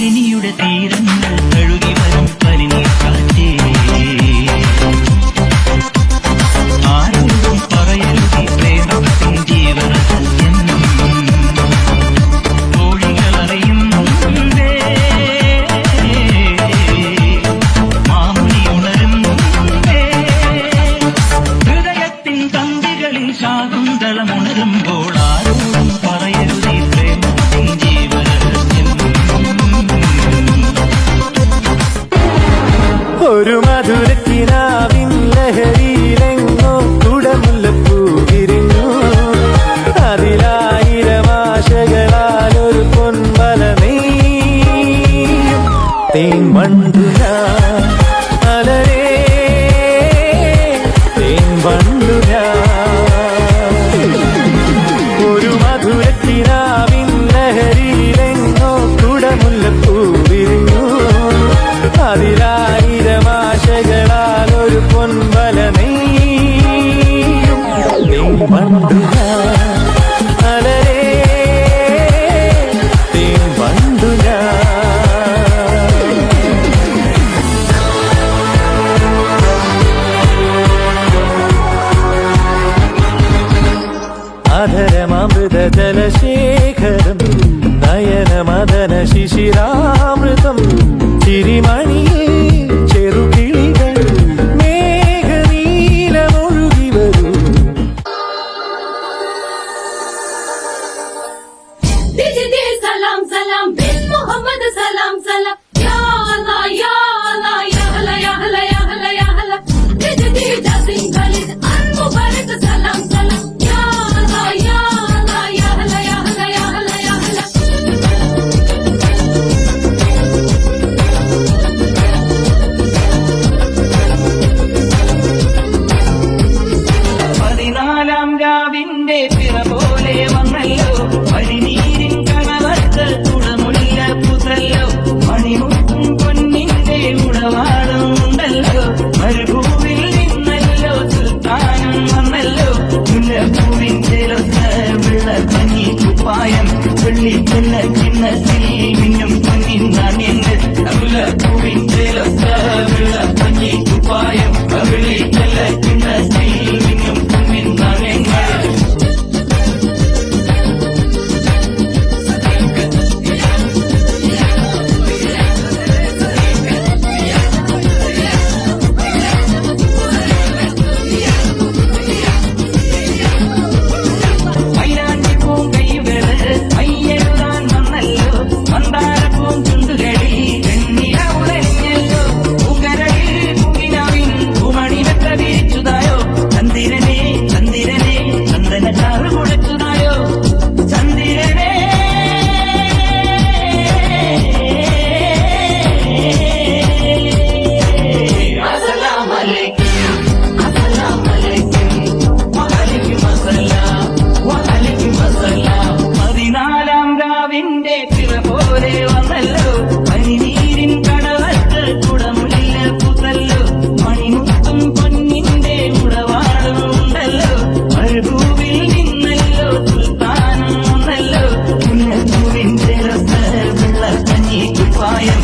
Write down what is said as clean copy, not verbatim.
മാലിനിയുടെ തീരങ്ങൾ കഴുകി വരും പനിനീർ കാറ്റേ ആരോടും പറയരുതി പ്രേമത്തിൻ ജീവരഹസ്യം കോഴികളറിയും മുൻപേ മാമുനി ഉണരും മുൻപേ ഹൃദയത്തിൻ തന്തികളിൽ ശാകുന്തളമുണരുമ്പോൾ ആരോടും പറയരുതി പ്രേമത്തിൻ ജീവരഹസ്യം ഒരു മധുരക്കിനാവിൻ ലഹരിയിലെങ്ങോ കുടമുല്ലപ്പൂ വിരിഞ്ഞു അതിലായിരമാശകളാൽ ഒരു പൊൻവല നെയ്യും തേൻവണ്ടുല അലരേ തേൻവണ്ടുല ഒരു മധുരക്കിനാവിൻ ലഹരിയിലെങ്ങോ കുടമുല്ലപ്പൂ വിരിഞ്ഞു അതിലായിരമാശകളാൽ ഒരു പൊൻവല നെയ്യും തേൻവണ്ടുല അലരേ തേൻവണ്ടുല അധരമൃത ജലശേഖരം നയനമദന ശിശിരാമൃതം ചിരിമണിയിൽ ചെറുകിളികൾ മേഘനീലമൊഴുകി വരൂ सलाम सलाम बिन मोहम्मद सलाम सलाम या अल्लाह या अल्लाह या अल्लाह या अल्लाह या अल्लाह या अल्लाह दिल जासिम खालिद अन मुबारक सलाम सलाम या अल्लाह या अल्लाह या अल्लाह या अल्लाह या अल्लाह या अल्लाह പതിനാലാം രാവിന്റെ പിറ പോലെ വന്നല്ലോ പനിനീരിൻ കണവത്ത് കുടമുല്ല പുതല്ലോ മണിമുത്തും പൊന്നിന്റെ ഉടവാടുണ്ടല്ലോ മരുഭൂവിൽ നിന്നല്ലോ സുൽത്താനം വന്നല്ലോ മുല്ലപ്പൂവിൻ ചിലത്ത വെള്ള പഞ്ഞി കുപ്പായം വെള്ളിച്ചെല്ല കിണ്ണത്തിൽ മിന്നും പൊന്നിൻ നാണ്യങ്ങൾ മുല്ലപ്പൂവിൻ ചിലത്ത വെള്ള പഞ്ഞി കുപ്പായം വെള്ളിച്ചെല്ല കിണ്ണത്തിൽ മിന്നും പൊന്നിൻ നാണ്യങ്ങൾ മൈലാഞ്ചിപ്പൂം കൈകള് മയ്യെഴുതാൻ വന്നല്ലോ മന്ദാരപ്പൂം ചുണ്ടുകളിൽ വെണ്ണില ഉളഞ്ഞല്ലോ പൂങ്കരളിൽ പൂങ്കിനാവിൻ പൂമണിവെട്ട വിരിച്ചുതായോ ചന്ദിരനെ ചന്ദിരനെ ചന്ദനച്ചാറ് കുടച്ചുതായോ ചന്ദിരനെ അസ്സലാമു അലൈക്കും അസ്സലാമു അലൈക്കും വഅലൈക്കും അസ്സലാം വഅലൈക്കും അസ്സലാം പതിനാലാം രാവിന്റെ പിറ പോലെ വന്നല്ലോ പനിനീരിൻ കടവത്ത് കുടമുല്ല പുതല്ലോ മണിമുത്തും പൊന്നിന്റെ ഉടവാടുണ്ടല്ലോ മരുഭൂവിൽ നിന്നല്ലോ സുൽത്താനം വന്നല്ലോ മുല്ലപ്പൂവിൻ ചിലത്ത് വെള്ള കഞ്ഞി കുപ്പായം